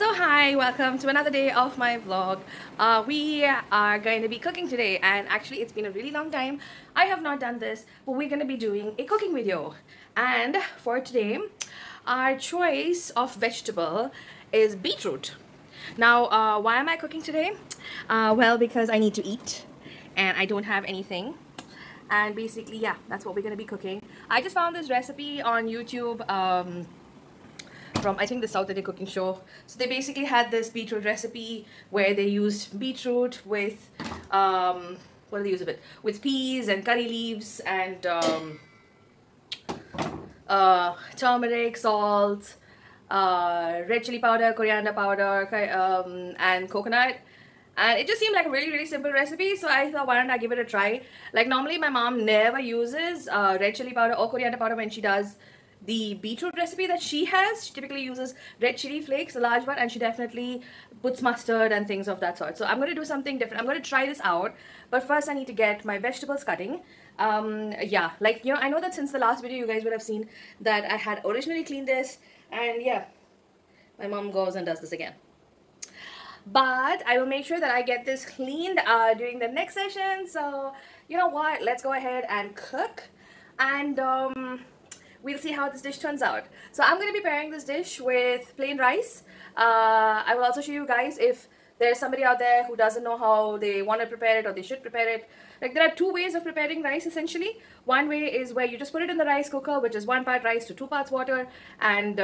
So hi, welcome to another day of my vlog. We are going to be cooking today, and actually it's been a really long time. I have not done this, but we're going to be doing a cooking video. And for today, our choice of vegetable is beetroot. Now, why am I cooking today? Well, because I need to eat and I don't have anything. And basically, yeah, that's what we're going to be cooking. I just found this recipe on YouTube from, I think, the South Indian cooking show. So they basically had this beetroot recipe where they used beetroot with what do they use of it? With peas and curry leaves and turmeric, salt, red chili powder, coriander powder, and coconut. And it just seemed like a really simple recipe, so I thought, why don't I give it a try. Like, normally my mom never uses red chili powder or coriander powder when she does the beetroot recipe that she has. She typically uses red chili flakes, a large one, and she definitely puts mustard and things of that sort. So I'm going to do something different. I'm going to try this out, but first I need to get my vegetables cutting. Yeah, like, you know, I know that since the last video you guys would have seen that I had originally cleaned this, and yeah, my mom goes and does this again. But I will make sure that I get this cleaned during the next session. So you know what, let's go ahead and cook, and we'll see how this dish turns out. So I'm going to be pairing this dish with plain rice. I will also show you guys if there's somebody out there who doesn't know how they want to prepare it or they should prepare it. Like, there are two ways of preparing rice essentially. One way is where you just put it in the rice cooker, which is 1 part rice to 2 parts water, and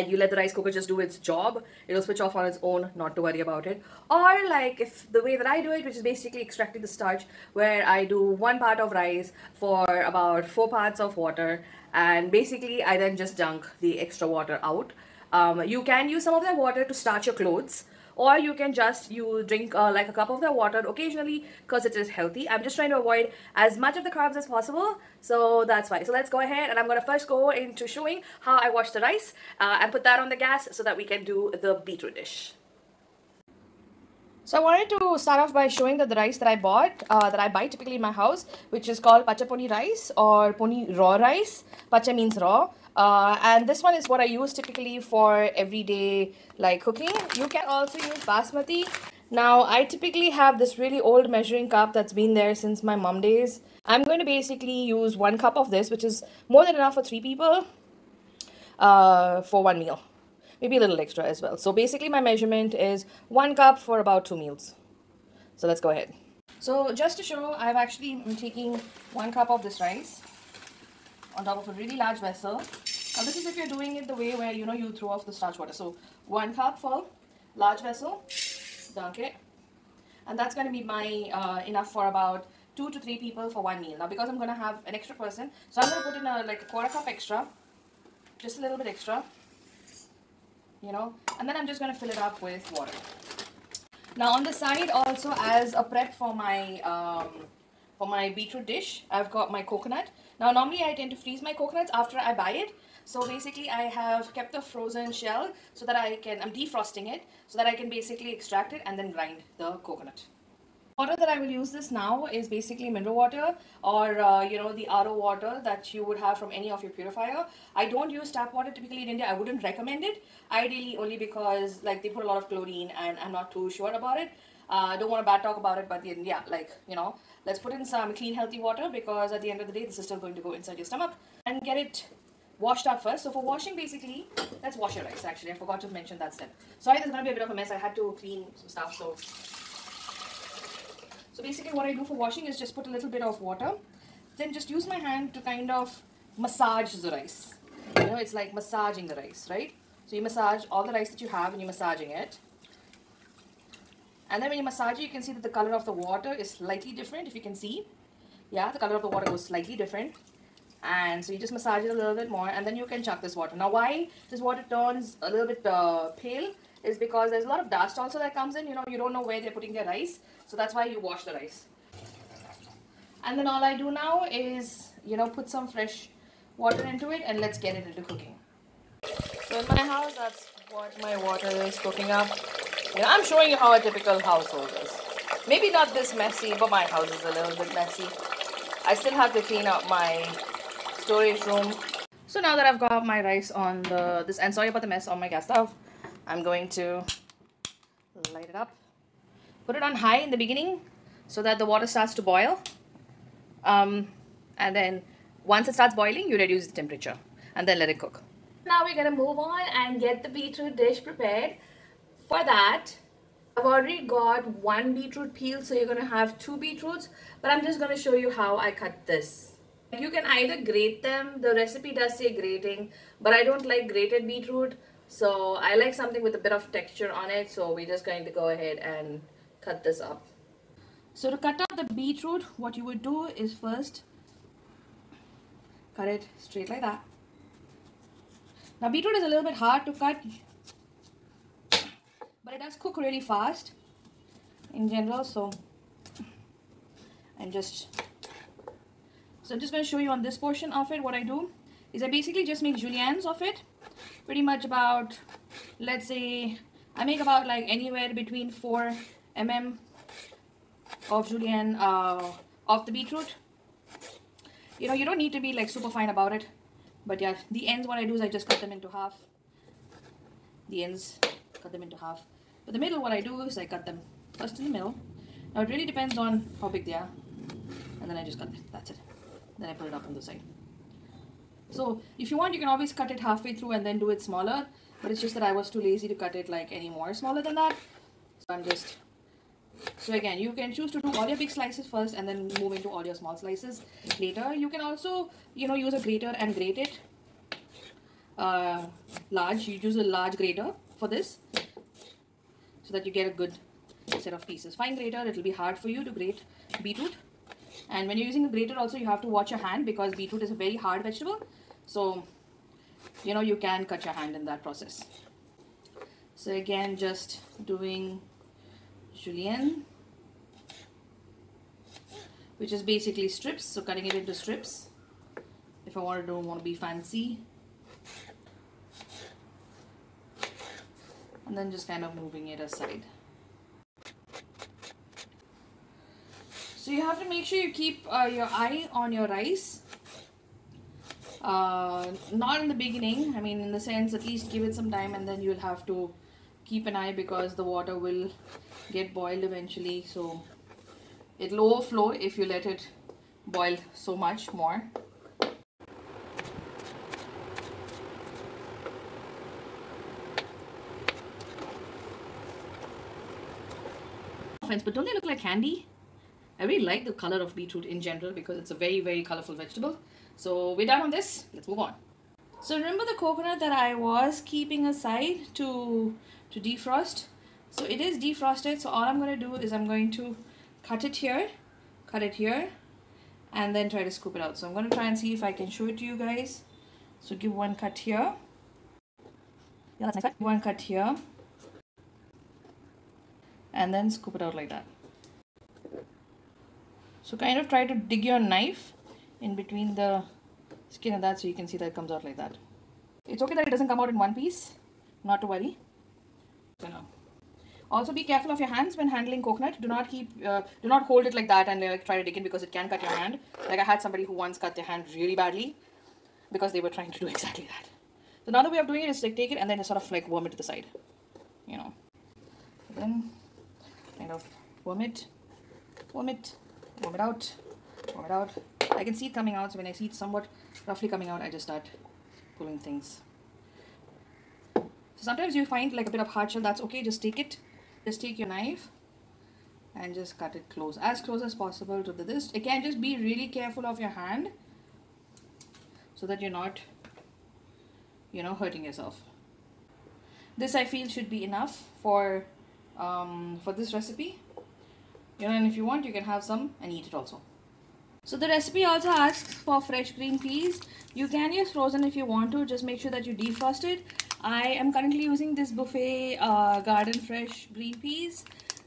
you let the rice cooker just do its job. It'll switch off on its own, not to worry about it. Or like, if the way that I do it, which is basically extracting the starch, where I do 1 part of rice for about 4 parts of water, and basically I then just dunk the extra water out. You can use some of that water to starch your clothes, or you can just drink like a cup of that water occasionally because it is healthy. I'm just trying to avoid as much of the carbs as possible, so that's why. So let's go ahead, and I'm going to first go into showing how I wash the rice and put that on the gas so that we can do the beetroot dish. So I wanted to start off by showing that the rice that I bought, that I buy typically in my house, which is called pacha poni rice or poni raw rice. Pacha means raw. And this one is what I use typically for everyday like cooking. You can also use basmati. Now, I typically have this really old measuring cup that's been there since my mom days. I'm going to basically use 1 cup of this, which is more than enough for 3 people for 1 meal. Maybe a little extra as well. So basically my measurement is 1 cup for about 2 meals. So let's go ahead. So just to show, I've actually been taking 1 cup of this rice on top of a really large vessel. Now this is if you're doing it the way where, you know, you throw off the starch water. So 1 cup for large vessel, dunk it. And that's going to be my enough for about 2 to 3 people for 1 meal. Now because I'm going to have an extra person, so I'm going to put in like a 1/4 cup extra, just a little bit extra. You know, and then I'm just going to fill it up with water. Now on the side also, as a prep for my beetroot dish, I've got my coconut. Now normally I tend to freeze my coconuts after I buy it. So basically I have kept the frozen shell so that I'm defrosting it so that I can basically extract it and then grind the coconut. Water that I will use this now is basically mineral water, or you know, the RO water that you would have from any of your purifier. I don't use tap water typically in India. I wouldn't recommend it, ideally only because like they put a lot of chlorine and I'm not too sure about it. I don't want to bad talk about it, but yeah, like, you know, let's put in some clean healthy water, because at the end of the day this is still going to go inside your stomach, and get it washed up first. So for washing, basically, let's wash your rice. Actually, I forgot to mention that step. Sorry, there's going to be a bit of a mess. I had to clean some stuff. So basically what I do for washing is just put a little bit of water, then just use my hand to kind of massage the rice. You know, it's like massaging the rice, right? So you massage all the rice that you have and you're massaging it. And then when you massage it, you can see that the color of the water is slightly different, if you can see. Yeah, the color of the water goes slightly different. And so you just massage it a little bit more, and then you can chuck this water. Now why this water turns a little bit pale is because there's a lot of dust also that comes in. You know, you don't know where they're putting their rice. So that's why you wash the rice. And then all I do now is, you know, put some fresh water into it, and let's get it into cooking. So in my house, that's what my water is cooking up. You know, I'm showing you how a typical household is. Maybe not this messy, but my house is a little bit messy. I still have to clean up my storage room. So now that I've got my rice on and sorry about the mess on my gas stove. I'm going to light it up. Put it on high in the beginning so that the water starts to boil. And then once it starts boiling, you reduce the temperature and then let it cook. Now we're going to move on and get the beetroot dish prepared. For that, I've already got one beetroot peel, so you're going to have 2 beetroots, but I'm just going to show you how I cut this. You can either grate them. The recipe does say grating, but I don't like grated beetroot, so I like something with a bit of texture on it, so we're just going to go ahead and cut this up. So to cut up the beetroot, what you would do is first cut it straight like that. Now beetroot is a little bit hard to cut, but it does cook really fast in general, so I'm just going to show you on this portion of it. What I do is I basically just make juliennes of it, pretty much about, let's say, I make about like anywhere between 4 mm of julienne of the beetroot. You know, you don't need to be like super fine about it, but yeah, the ends, what I do is I just cut them into half. The ends, cut them into half. But the middle, what I do is I cut them first in the middle. Now it really depends on how big they are, and then I just cut it. That's it. Then I put it up on the side. So if you want, you can always cut it halfway through and then do it smaller, but it's just that I was too lazy to cut it like any more smaller than that. So again, you can choose to do all your big slices first and then move into all your small slices later. You can also, you know, use a grater and grate it large. You use a large grater for this so that you get a good set of pieces. Fine grater, it will be hard for you to grate beetroot. And when you're using a grater also, you have to watch your hand because beetroot is a very hard vegetable. So, you know, you can cut your hand in that process. So again, just doing julienne, which is basically strips. So cutting it into strips if I want to be fancy. And then just kind of moving it aside. So you have to make sure you keep your eye on your rice. Not in the beginning, I mean in the sense, at least give it some time, and then you'll have to keep an eye because the water will get boiled eventually. So it'll overflow if you let it boil so much more. But don't they look like candy? I really like the color of beetroot in general because it's a very, very colorful vegetable. So we're done on this. Let's move on. So remember the coconut that I was keeping aside to defrost? So it is defrosted. So all I'm going to do is I'm going to cut it here, and then try to scoop it out. So I'm going to try and see if I can show it to you guys. So give one cut here. Yeah, that's nice cut. One cut here. And then scoop it out like that. So kind of try to dig your knife in between the skin of that so you can see that it comes out like that. It's okay that it doesn't come out in one piece, not to worry. So now, also be careful of your hands when handling coconut. Do not hold it like that and try to dig in because it can cut your hand. Like I had somebody who once cut their hand really badly because they were trying to do exactly that. So another way of doing it is like take it and then just sort of like worm it to the side, you know. Then kind of worm it out. I can see it coming out, so when I see it somewhat roughly coming out, I just start pulling things. So sometimes you find like a bit of hard shell, that's okay, just take it. Just take your knife and just cut it as close as possible to this. Again, just be really careful of your hand so that you're not, you know, hurting yourself. This I feel should be enough for this recipe. You know, and if you want, you can have some and eat it also. So the recipe also asks for fresh green peas. You can use frozen if you want to. Just make sure that you defrost it. I am currently using this buffet garden fresh green peas.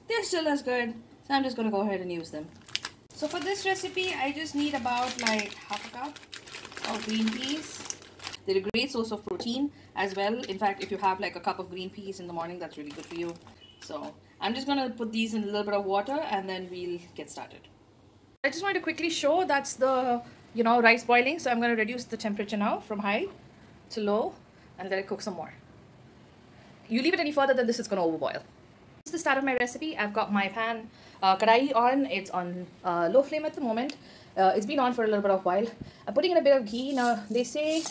They're still as good, so I'm just going to go ahead and use them. So for this recipe, I just need about like half a cup of green peas. They're a great source of protein as well. In fact, if you have like a cup of green peas in the morning, that's really good for you. So I'm just going to put these in a little bit of water and then we'll get started. I just wanted to quickly show that's the, you know, rice boiling. So I'm going to reduce the temperature now from high to low and let it cook some more. you leave it any further, then this is going to overboil. This is the start of my recipe. I've got my pan kadai on. It's on low flame at the moment. It's been on for a little bit of while. I'm putting in a bit of ghee. Now they say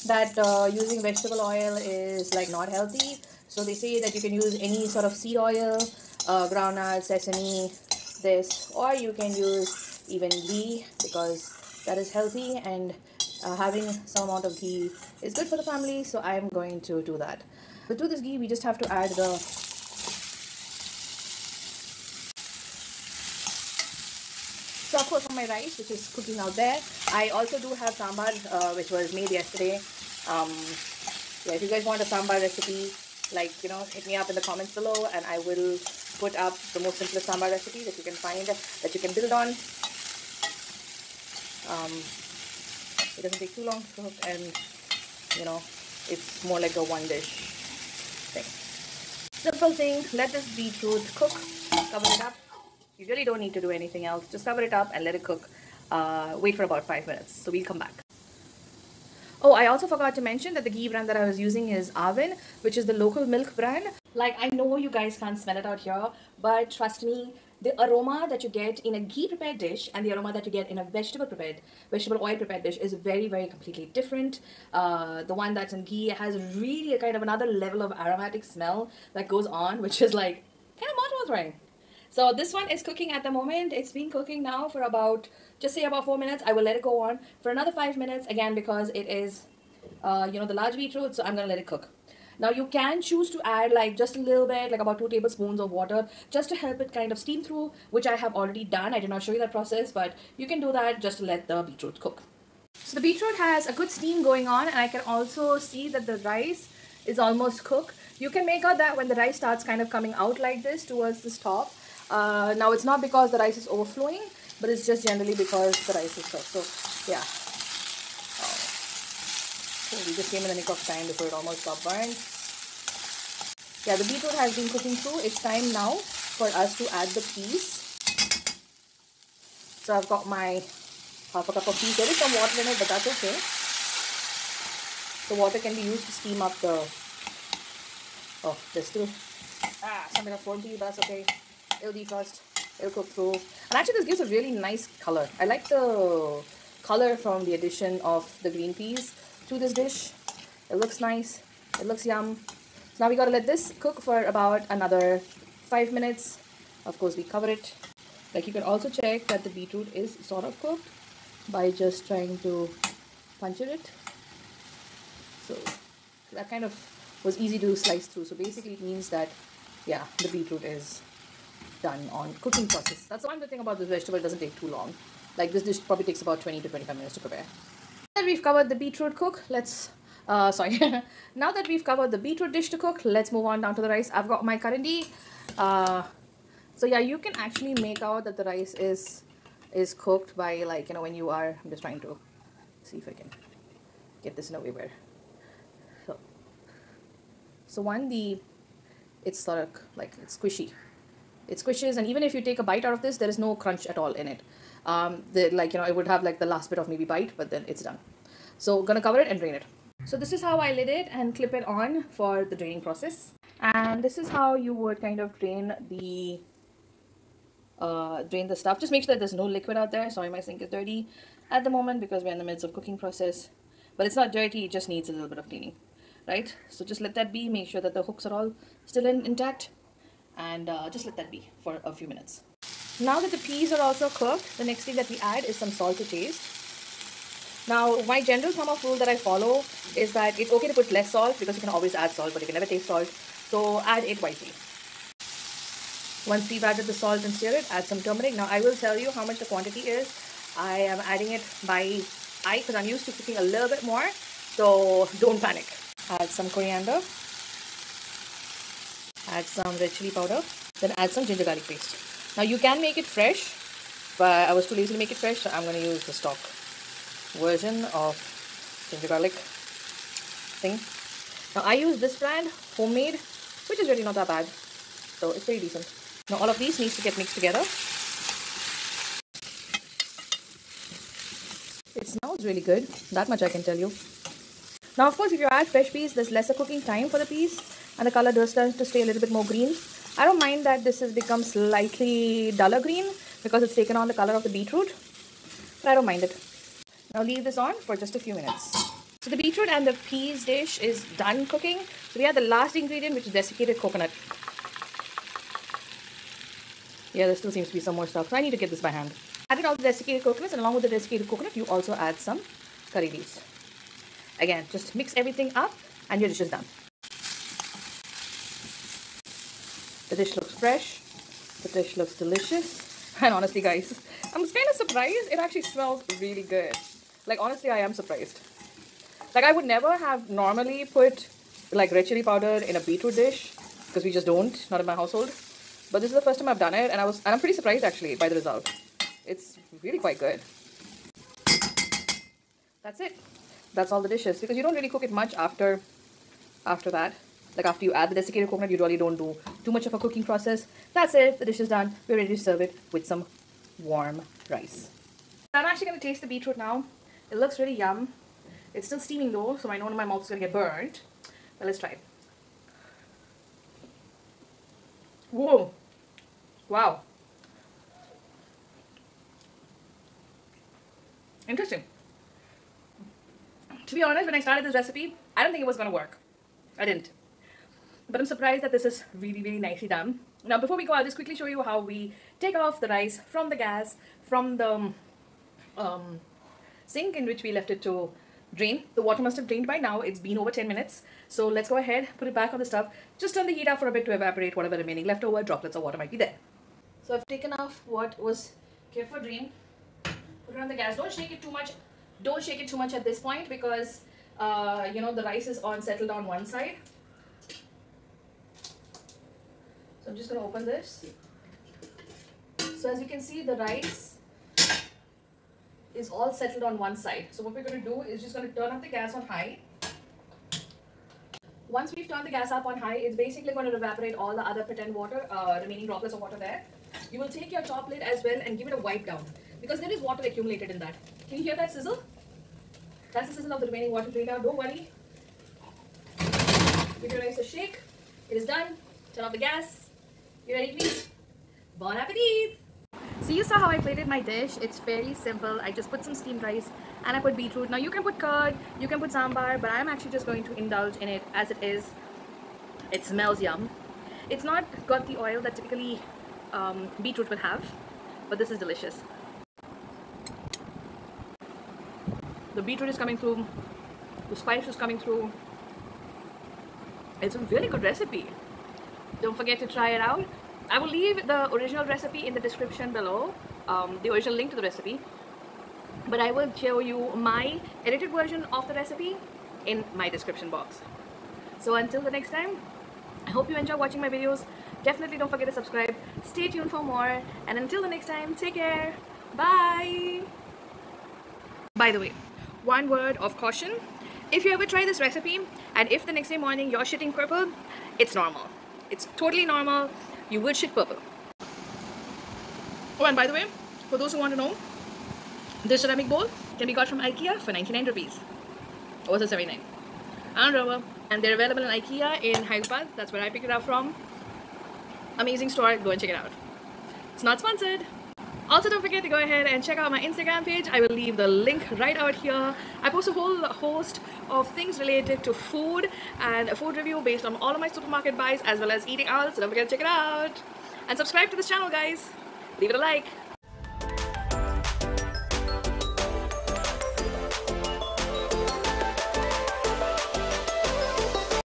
that using vegetable oil is like not healthy. So they say that you can use any sort of seed oil, groundnut, sesame, this, or you can use even ghee because that is healthy, and having some amount of ghee is good for the family. So I'm going to do that. But to this ghee, we just have to add the chocolate from my rice, which is cooking out there. I also do have sambar, which was made yesterday. Yeah, if you guys want a sambar recipe, like, you know, hit me up in the comments below, and I will put up the most simplest sambar recipe that you can find, that you can build on. It doesn't take too long to cook, and you know, it's more like a one dish thing. Simple thing. Let this beetroot cook. Cover it up. You really don't need to do anything else. Just cover it up and let it cook. Wait for about 5 minutes. So we'll come back. Oh, I also forgot to mention that the ghee brand that I was using is Avin, which is the local milk brand. Like, I know you guys can't smell it out here, but trust me, the aroma that you get in a ghee prepared dish and the aroma that you get in a vegetable oil prepared dish is very, very completely different. The one that's in ghee has really a kind of another level of aromatic smell that goes on, which is like kind of mouth-watering. So this one is cooking at the moment. It's been cooking now for about, just say about 4 minutes. I will let it go on for another 5 minutes again, because it is, you know, the large beetroot. So I'm going to let it cook. Now you can choose to add like just a little bit, like about 2 tablespoons of water, just to help it kind of steam through, which I have already done. I did not show you that process, but you can do that just to let the beetroot cook. So the beetroot has a good steam going on, and I can also see that the rice is almost cooked. You can make out that when the rice starts kind of coming out like this towards this top. Now it's not because the rice is overflowing, but it's just generally because the rice is cooked. So yeah, so we just came in the nick of time before it almost got burned. Yeah, the beetroot has been cooking through. It's time now for us to add the peas. So I've got my half a cup of peas. There is some water in it, but that's okay. The water can be used to steam up the, oh, there's still something of flown pea, but that's okay. It'll defrost, it'll cook through. And actually this gives a really nice color. I like the color from the addition of the green peas to this dish. It looks nice, it looks yum. So now we gotta let this cook for about another 5 minutes. Of course we cover it. Like, you can also check that the beetroot is sort of cooked by just trying to puncture it. So that kind of was easy to slice through. So basically it means that, yeah, the beetroot is done on cooking process. That's the one good thing about this vegetable. It doesn't take too long. Like, this dish probably takes about 20 to 25 minutes to prepare. Now that we've covered the beetroot cook, let's now that we've covered the beetroot dish to cook, let's move on down to the rice. I've got my curry. So yeah, you can actually make out that the rice is cooked by, like, you know, when you are, I'm just trying to see if I can get this in a way where, so one, it's sort of like, it's squishy. It squishes, and even if you take a bite out of this, there is no crunch at all in it. Like, you know, it would have like the last bit of maybe bite, but then it's done. So gonna cover it and drain it. So this is how I lid it and clip it on for the draining process. And this is how you would kind of drain the stuff. Just make sure that there's no liquid out there. Sorry, my sink is dirty at the moment because we're in the midst of cooking process. But it's not dirty, it just needs a little bit of cleaning, right? So just let that be. Make sure that the hooks are all still intact. And just let that be for a few minutes. Now that the peas are also cooked, the next thing that we add is some salt to taste. Now, my general thumb of rule that I follow is that it's okay to put less salt, because you can always add salt, but you can never taste salt. So add it wisely. Once we've added the salt and stir it, add some turmeric. Now I will tell you how much the quantity is. I am adding it by eye because I'm used to cooking a little bit more. So don't panic. Add some coriander. Add some red chili powder, then add some ginger garlic paste. Now you can make it fresh, but I was too lazy to make it fresh, so I'm going to use the stock version of ginger garlic thing. Now I use this brand, homemade, which is really not that bad, so it's pretty decent. Now all of these needs to get mixed together. It smells really good, that much I can tell you. Now, of course, if you add fresh peas, there's lesser cooking time for the peas, and the color does tend to stay a little bit more green. I don't mind that this has become slightly duller green because it's taken on the color of the beetroot, but I don't mind it. Now leave this on for just a few minutes. So the beetroot and the peas dish is done cooking. So we have the last ingredient, which is desiccated coconut. Yeah, there still seems to be some more stuff, so I need to get this by hand. Added all the desiccated coconuts, and along with the desiccated coconut, you also add some curry leaves. Again, just mix everything up and your dish is done. The dish looks fresh. The dish looks delicious. And honestly, guys, I'm kind of surprised. It actually smells really good. Like, honestly, I am surprised. Like, I would never have normally put like red chili powder in a beetroot dish because we just don't, not in my household. But this is the first time I've done it, and I'm pretty surprised actually by the result. It's really quite good. That's it. That's all the dishes, because you don't really cook it much after that. Like after you add the desiccated coconut, you really don't do too much of a cooking process. That's it. The dish is done. We're ready to serve it with some warm rice. I'm actually going to taste the beetroot now. It looks really yum. It's still steaming though, so I know my mouth is going to get burnt. But let's try it. Whoa! Wow. Interesting. To be honest, when I started this recipe, I didn't think it was going to work. I didn't. But I'm surprised that this is really, really nicely done. Now, before we go, I'll just quickly show you how we take off the rice from the gas, from the sink in which we left it to drain. The water must have drained by now. It's been over 10 minutes. So let's go ahead, put it back on the stove. Just turn the heat up for a bit to evaporate whatever remaining leftover droplets of water might be there. So I've taken off what was kept for drain. Put it on the gas. Don't shake it too much. Don't shake it too much at this point because you know, the rice is settled on one side. So I'm just going to open this. So as you can see, the rice is all settled on one side. So what we're going to do is just going to turn up the gas on high. Once we've turned the gas up on high, it's basically going to evaporate all the other pretend water, remaining droplets of water there. You will take your top lid as well and give it a wipe down because there is water accumulated in that. Can you hear that sizzle? That's the sizzle of the remaining water drained out. Don't worry. Give your rice a shake. It is done. Turn off the gas. You ready to eat? Bon appetit! So you saw how I plated my dish. It's fairly simple. I just put some steamed rice and I put beetroot. Now you can put curd, you can put sambar, but I'm actually just going to indulge in it as it is. It smells yum. It's not got the oil that typically beetroot would have, but this is delicious. The beetroot is coming through, the spice is coming through. It's a really good recipe. Don't forget to try it out. I will leave the original recipe in the description below, the original link to the recipe. But I will show you my edited version of the recipe in my description box. So until the next time, I hope you enjoy watching my videos. Definitely don't forget to subscribe. Stay tuned for more. And until the next time, take care. Bye. By the way, one word of caution. If you ever try this recipe and if the next day morning you're shitting purple, it's normal. It's totally normal. You will shit purple. Oh, and by the way, for those who want to know, this ceramic bowl can be got from IKEA for 99 rupees. Or was it 79? I don't know. And they're available in IKEA in Hyderabad. That's where I picked it up from. Amazing store. Go and check it out. It's not sponsored. Also, don't forget to go ahead and check out my Instagram page. I will leave the link right out here. I post a whole host of things related to food and a food review based on all of my supermarket buys as well as eating out. So don't forget to check it out. And subscribe to this channel, guys. Leave it a like.